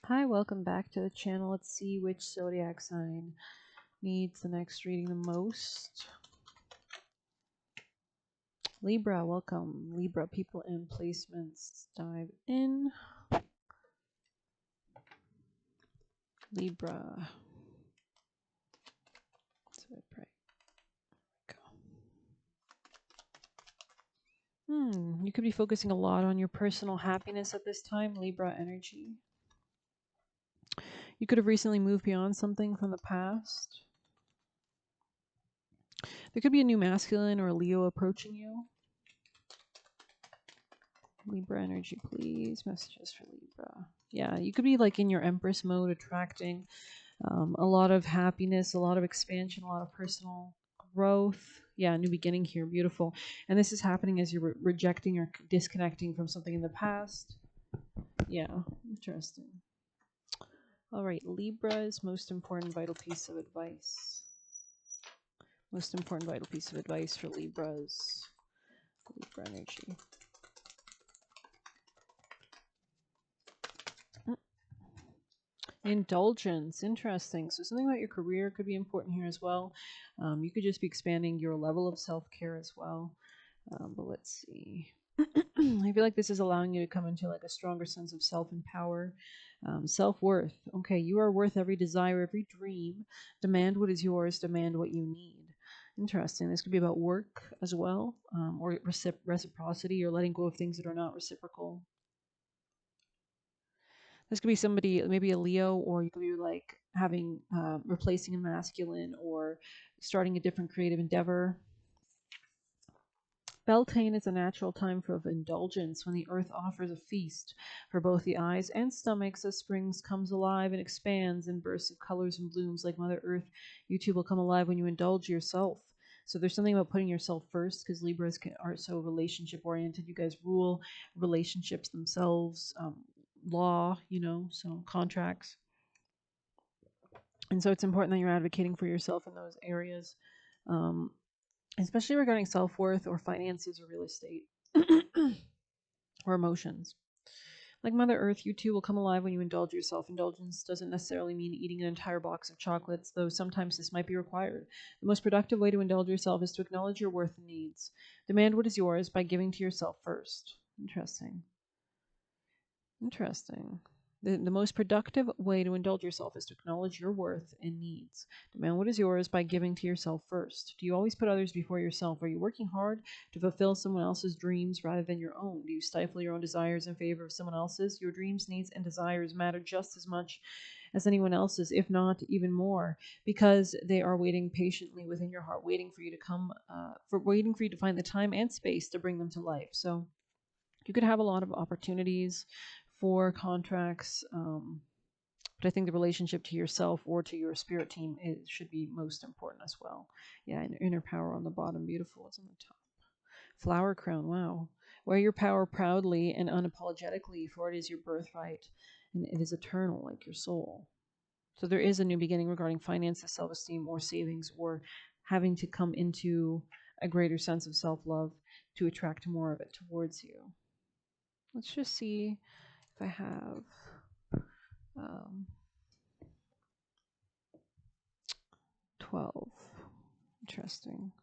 Hi, welcome back to the channel. Let's see which zodiac sign needs the next reading the most. Libra, welcome. Libra, people and placements. Dive in. Libra. So I pray. Go. You could be focusing a lot on your personal happiness at this time, Libra energy. You could have recently moved beyond something from the past. There could be a new masculine or a Leo approaching you. Libra energy, please. Messages for Libra. Yeah, you could be like in your Empress mode, attracting a lot of happiness, a lot of expansion, a lot of personal growth. Yeah, new beginning here. Beautiful. And this is happening as you're rejecting or disconnecting from something in the past. Yeah, interesting. All right, Libra's most important vital piece of advice. Most important vital piece of advice for Libras. Libra energy. Indulgence, interesting. So something about your career could be important here as well. You could just be expanding your level of self-care as well. But let's see. I feel like this is allowing you to come into like a stronger sense of self and power, self-worth. Okay, you are worth every desire, every dream. Demand what is yours. Demand what you need. Interesting. This could be about work as well, or reciprocity, or letting go of things that are not reciprocal. This could be somebody, maybe a Leo, or you could be like having replacing a masculine or starting a different creative endeavor. Beltane is a natural time of indulgence when the earth offers a feast for both the eyes and stomachs as spring comes alive and expands in bursts of colors and blooms like Mother Earth. You too will come alive when you indulge yourself. So there's something about putting yourself first because Libras are so relationship oriented. You guys rule relationships themselves, law, so contracts. And so it's important that you're advocating for yourself in those areas. Um, Especially regarding self-worth or finances or real estate or emotions. Like Mother Earth, you too will come alive when you indulge yourself. Indulgence doesn't necessarily mean eating an entire box of chocolates, though sometimes this might be required. The most productive way to indulge yourself is to acknowledge your worth and needs. Demand what is yours by giving to yourself first. Interesting. Interesting. The most productive way to indulge yourself is to acknowledge your worth and needs. Demand what is yours by giving to yourself first. Do you always put others before yourself? Are you working hard to fulfill someone else's dreams rather than your own? Do you stifle your own desires in favor of someone else's? Your dreams, needs, and desires matter just as much as anyone else's, if not even more, because they are waiting patiently within your heart, waiting for you to come, waiting for you to find the time and space to bring them to life. So you could have a lot of opportunities for contracts, but I think the relationship to yourself or to your spirit team should be most important as well. Yeah, and inner power on the bottom, beautiful. It's on the top. Flower crown, wow. Wear your power proudly and unapologetically, for it is your birthright, and it is eternal, like your soul. So there is a new beginning regarding finances, self-esteem, or savings, or having to come into a greater sense of self-love to attract more of it towards you. Let's just see if I have um, 12. Interesting.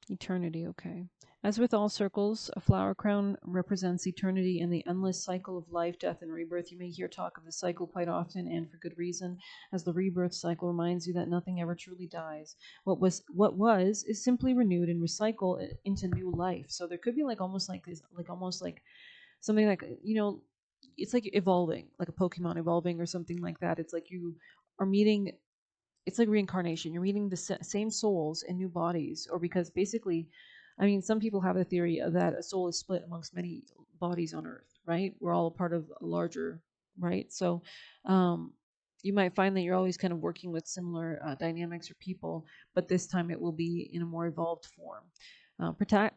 Eternity, okay. As with all circles, a flower crown represents eternity and the endless cycle of life, death, and rebirth. You may hear talk of the cycle quite often, and for good reason, as the rebirth cycle reminds you that nothing ever truly dies. What was is simply renewed and recycled into new life. So there could be like almost like this, like almost like something like it's like evolving, like a Pokemon evolving or something like that. It's like you are meeting, it's like reincarnation. You're meeting the same souls in new bodies, or because basically, I mean, some people have the theory that a soul is split amongst many bodies on Earth, right? We're all a part of a larger, right? So, um, you might find that you're always kind of working with similar dynamics or people, but this time it will be in a more evolved form.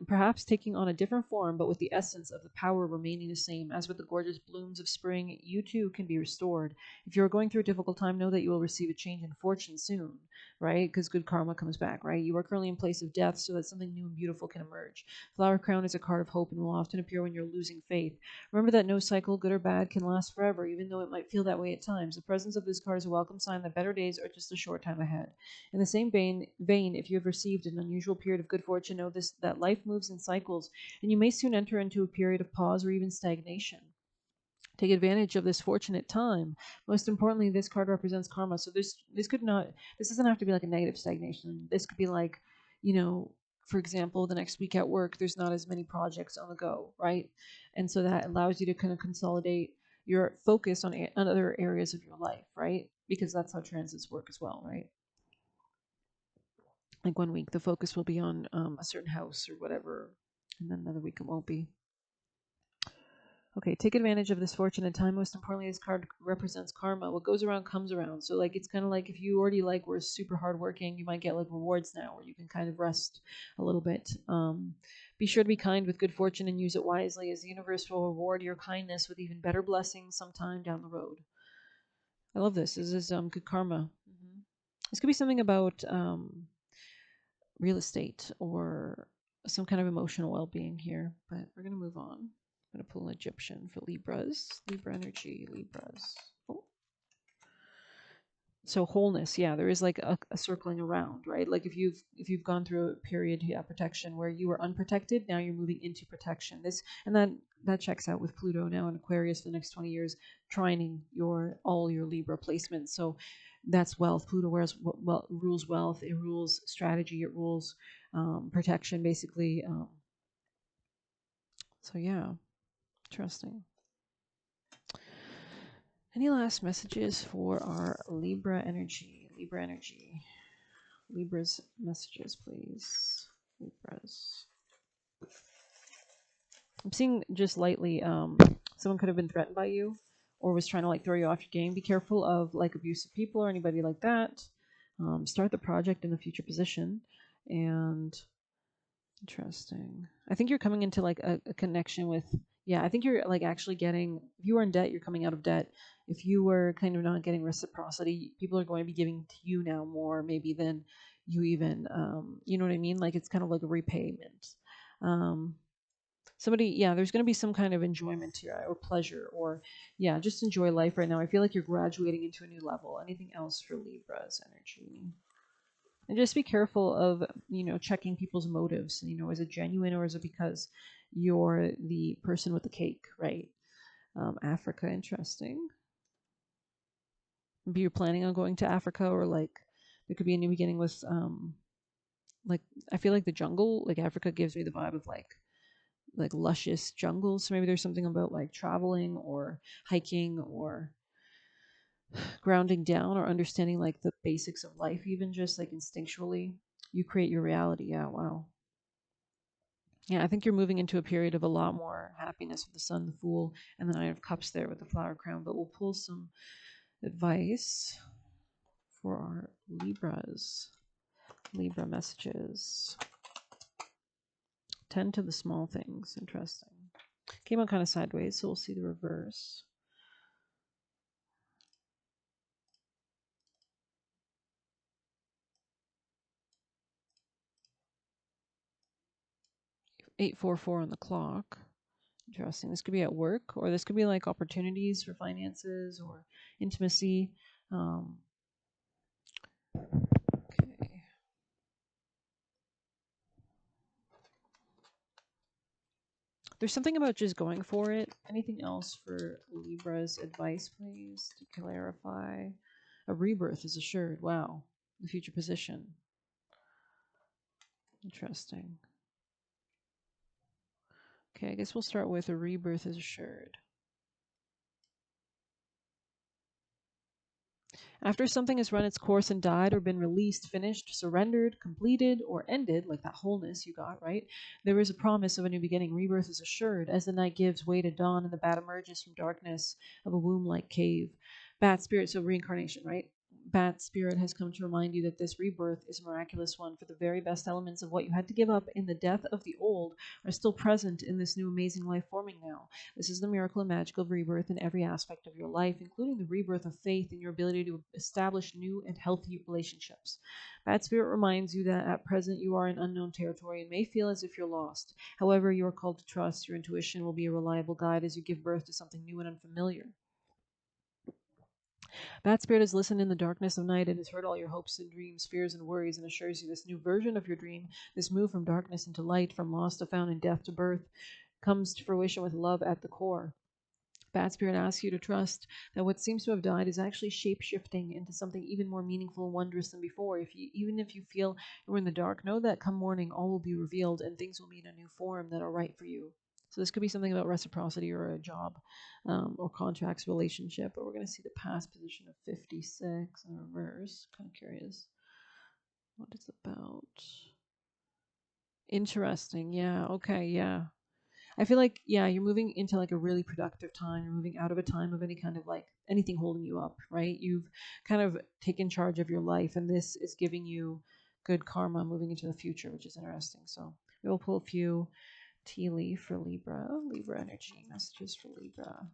Perhaps taking on a different form, but with the essence of the power remaining the same. As with the gorgeous blooms of spring, you too can be restored. If you are going through a difficult time, know that you will receive a change in fortune soon, right? Because good karma comes back, right? You are currently in place of death so that something new and beautiful can emerge. Flower crown is a card of hope and will often appear when you're losing faith. Remember that no cycle, good or bad, can last forever, even though it might feel that way at times. The presence of this card is a welcome sign that better days are just a short time ahead. In the same vein, if you have received an unusual period of good fortune, know this that life moves in cycles, and you may soon enter into a period of pause or even stagnation. Take advantage of this fortunate time. Most importantly, this card represents karma. So this doesn't have to be like a negative stagnation. This could be like, you know, for example, the next week at work, there's not as many projects on the go, right? And so that allows you to kind of consolidate your focus on other areas of your life, right? Because that's how transits work as well, right? Like one week the focus will be on a certain house or whatever, and then another week it won't be. Okay, take advantage of this fortunate time. Most importantly, this card represents karma. What goes around comes around. So like it's kind of like if you already like were super hardworking, you might get like rewards now where you can kind of rest a little bit. Be sure to be kind with good fortune and use it wisely, as the universe will reward your kindness with even better blessings sometime down the road. I love this. This is good karma. This could be something about real estate or some kind of emotional well-being here, but we're going to move on. I'm going to pull an Egyptian for Libras. Libra energy, Libras. Oh. So wholeness, yeah, there is like a circling around, right? Like if you've gone through a period, yeah, protection where you were unprotected, now you're moving into protection. This and that checks out with Pluto now in Aquarius for the next 20 years, trining all your Libra placements. So that's wealth. Pluto rules wealth. It rules strategy. It rules protection, basically. So yeah, interesting. Any last messages for our Libra energy? Libra energy. Libra's messages, please. Libras. I'm seeing just lightly, someone could have been threatened by you or was trying to like throw you off your game. Be careful of like abusive people or anybody like that. Start the project in a future position. And interesting. I think you're coming into like a connection with, yeah, I think you're like actually getting, if you were in debt, you're coming out of debt. If you were kind of not getting reciprocity, people are going to be giving to you now more maybe than you even, you know what I mean? Like it's kind of like a repayment. Um, yeah, there's going to be some kind of enjoyment here or pleasure or, yeah, just enjoy life right now. I feel like you're graduating into a new level. Anything else for Libra's energy? And just be careful of checking people's motives. Is it genuine or is it because you're the person with the cake, right? Africa, interesting. Maybe you're planning on going to Africa, or like there could be a new beginning with like I feel like the jungle, like Africa gives me the vibe of like luscious jungles. So maybe there's something about like traveling or hiking or grounding down or understanding like the basics of life, even just like instinctually. You create your reality. Yeah, wow. Yeah, I think you're moving into a period of a lot more happiness with the Sun, the Fool, and the Nine of Cups there with the Flower Crown. But we'll pull some advice for our Libras. Libra messages. Tend to the small things. Interesting. Came out kind of sideways, so we'll see the reverse. 844 on the clock. Interesting. This could be at work, or this could be like opportunities for finances or intimacy. Okay. There's something about just going for it. Anything else for Libra's advice, please, to clarify? A rebirth is assured. Wow. The future position. Interesting. Okay, I guess we'll start with a rebirth is assured. After something has run its course and died or been released, finished, surrendered, completed, or ended, like that wholeness you got, right? There is a promise of a new beginning. Rebirth is assured. As the night gives way to dawn and the bat emerges from darkness of a womb like cave. Bat spirit, so reincarnation, right? Bat Spirit has come to remind you that this rebirth is a miraculous one, for the very best elements of what you had to give up in the death of the old are still present in this new amazing life forming now. This is the miracle and magical rebirth in every aspect of your life, including the rebirth of faith and your ability to establish new and healthy relationships. Bat Spirit reminds you that at present you are in unknown territory and may feel as if you're lost. However, you are called to trust. Your intuition will be a reliable guide as you give birth to something new and unfamiliar. Bat Spirit has listened in the darkness of night and has heard all your hopes and dreams, fears and worries, and assures you this new version of your dream, this move from darkness into light, from lost to found, and death to birth, comes to fruition with love at the core. Bat Spirit asks you to trust that what seems to have died is actually shape-shifting into something even more meaningful and wondrous than before. Even if you feel you're in the dark, know that come morning all will be revealed and things will meet a new form that are right for you. So this could be something about reciprocity or a job or contracts, relationship. But we're going to see the past position of 56 in reverse. Kind of curious what it's about. Interesting. Yeah. Okay. Yeah. I feel like, yeah, you're moving into like a really productive time. You're moving out of a time of any kind of like anything holding you up, right? You've kind of taken charge of your life, and this is giving you good karma moving into the future, which is interesting. So we will pull a few tea leaf for Libra, Libra energy, messages for Libra.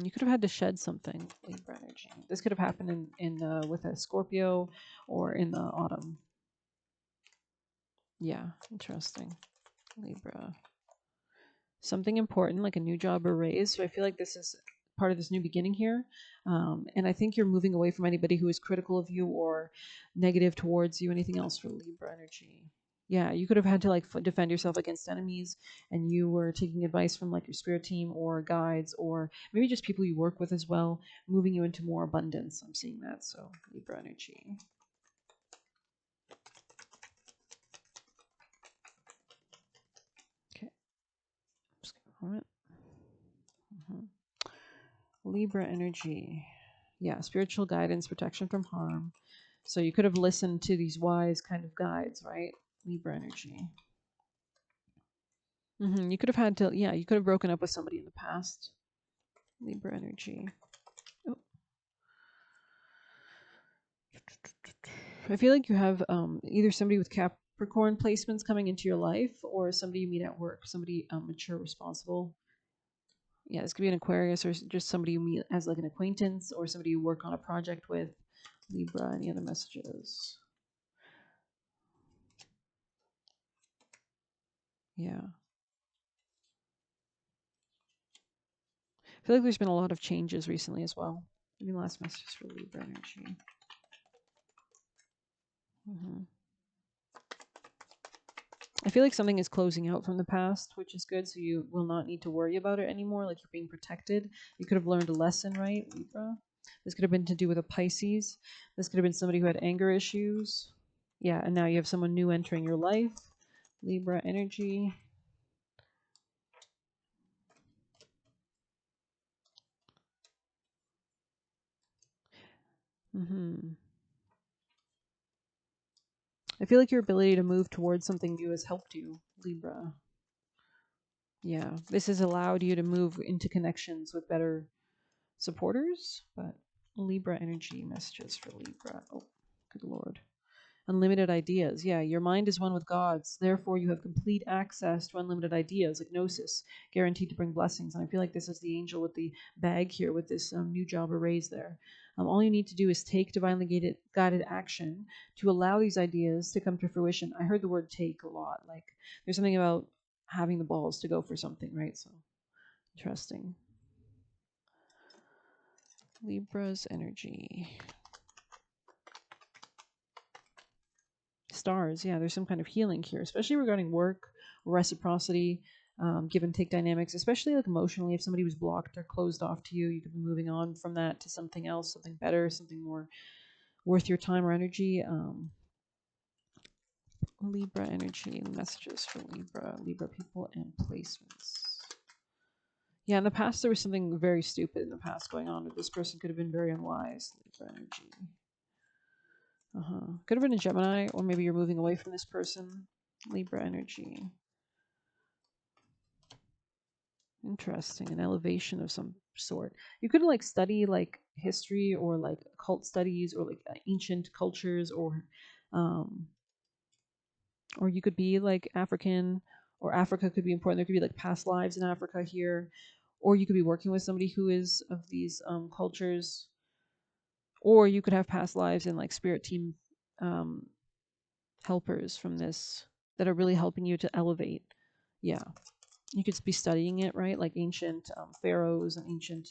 You could have had to shed something, Libra energy. This could have happened in with a Scorpio or in the autumn. Yeah, interesting. Libra. Something important like a new job or raise. So I feel like this is part of this new beginning here. And I think you're moving away from anybody who is critical of you or negative towards you. Anything else for Libra energy? Yeah, you could have had to like defend yourself against enemies, and you were taking advice from like your spirit team or guides or maybe just people you work with as well, moving you into more abundance. I'm seeing that. So Libra energy. Okay. Just a moment. Libra energy. Yeah, spiritual guidance, protection from harm. So you could have listened to these wise kind of guides, right? Libra energy. You could have had to, yeah, you could have broken up with somebody in the past. Libra energy. Oh. I feel like you have either somebody with Capricorn placements coming into your life or somebody you meet at work, somebody mature, responsible. Yeah, this could be an Aquarius or just somebody you meet as like an acquaintance or somebody you work on a project with. Libra, any other messages? Yeah. I feel like there's been a lot of changes recently as well. Any last messages for Libra energy? I feel like something is closing out from the past, which is good. So you will not need to worry about it anymore. Like you're being protected. You could have learned a lesson, right, Libra? This could have been to do with a Pisces. This could have been somebody who had anger issues. Yeah, and now you have someone new entering your life. Libra energy. I feel like your ability to move towards something new has helped you, Libra. Yeah, this has allowed you to move into connections with better supporters, but Libra energy messages for Libra. Oh, good Lord. Unlimited ideas. Yeah, your mind is one with God's. Therefore, you have complete access to unlimited ideas, like gnosis, guaranteed to bring blessings. And I feel like this is the angel with the bag here with this new job or raise there. All you need to do is take divinely guided action to allow these ideas to come to fruition. I heard the word take a lot. Like there's something about having the balls to go for something, right? So interesting. Libra's energy. Stars, yeah, there's some kind of healing here, especially regarding work, reciprocity, give and take dynamics, especially like emotionally. If somebody was blocked or closed off to you, you could be moving on from that to something else, something better, something more worth your time or energy. Libra energy, messages for Libra people and placements. Yeah, in the past there was something very stupid in the past going on. This person could have been very unwise. Libra energy. Could have been a Gemini, or maybe you're moving away from this person. Libra energy. Interesting. An elevation of some sort. You could like study like history or like occult studies or like ancient cultures um or you could be like African, or Africa could be important. There could be like past lives in Africa here, or you could be working with somebody who is of these cultures, or you could have past lives in like spirit team um, helpers from this that are really helping you to elevate. Yeah, you could be studying it, right? Like ancient pharaohs and ancient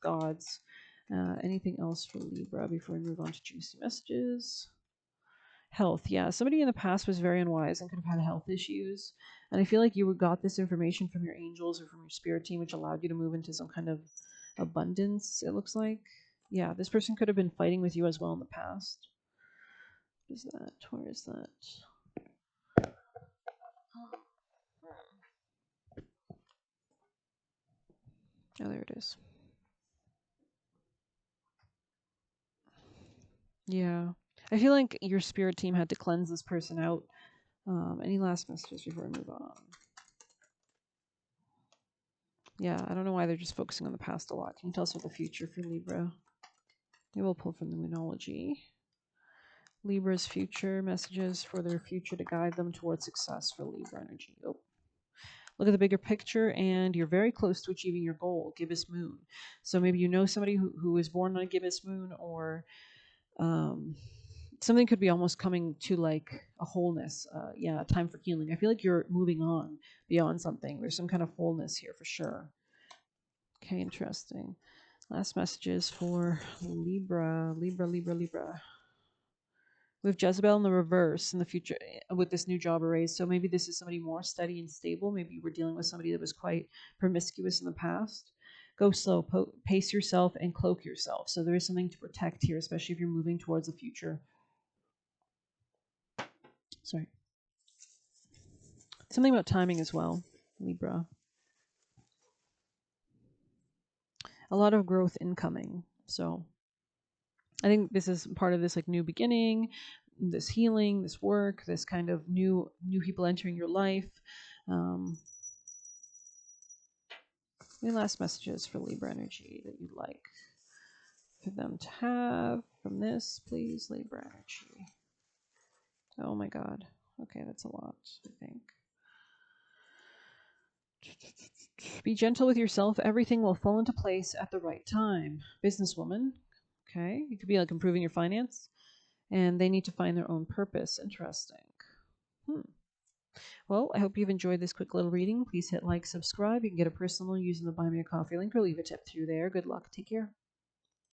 gods. Anything else for Libra before we move on to juicy messages? Health, yeah. Somebody in the past was very unwise and could have had health issues. And I feel like you got this information from your angels or from your spirit team, which allowed you to move into some kind of abundance, it looks like. Yeah, this person could have been fighting with you as well in the past. What is that? Where is that? Oh, there it is. Yeah. I feel like your spirit team had to cleanse this person out. Any last messages before I move on? Yeah, I don't know why they're just focusing on the past a lot. Can you tell us what the future for Libra? Maybe we'll pull from the Moonology. Libra's future messages for their future to guide them towards success for Libra energy. Oh. Look at the bigger picture, and you're very close to achieving your goal, gibbous moon. So maybe you know somebody who is born on a gibbous moon, or um, something could be almost coming to like a wholeness. Yeah, time for healing. I feel like you're moving on beyond something. There's some kind of wholeness here for sure. Okay, interesting. Last messages for Libra, Libra, Libra, Libra. We have Jezebel in the reverse in the future with this new job array. So maybe this is somebody more steady and stable. Maybe you were dealing with somebody that was quite promiscuous in the past. Go slow, pace yourself, and cloak yourself. So there is something to protect here, especially if you're moving towards the future. Sorry. Something about timing as well, Libra. A lot of growth incoming. So I think this is part of this like new beginning, this healing, this work, this kind of new people entering your life. Um, Any last messages for Libra energy that you'd like for them to have from this, please, Libra energy? Oh my God. Okay, that's a lot, I think. Be gentle with yourself. Everything will fall into place at the right time. Businesswoman. Okay, you could be like improving your finance, and they need to find their own purpose. Interesting. Well, I hope you've enjoyed this quick little reading. Please hit like, subscribe. You can get a personal using the Buy Me a Coffee link or leave a tip through there. Good luck. Take care.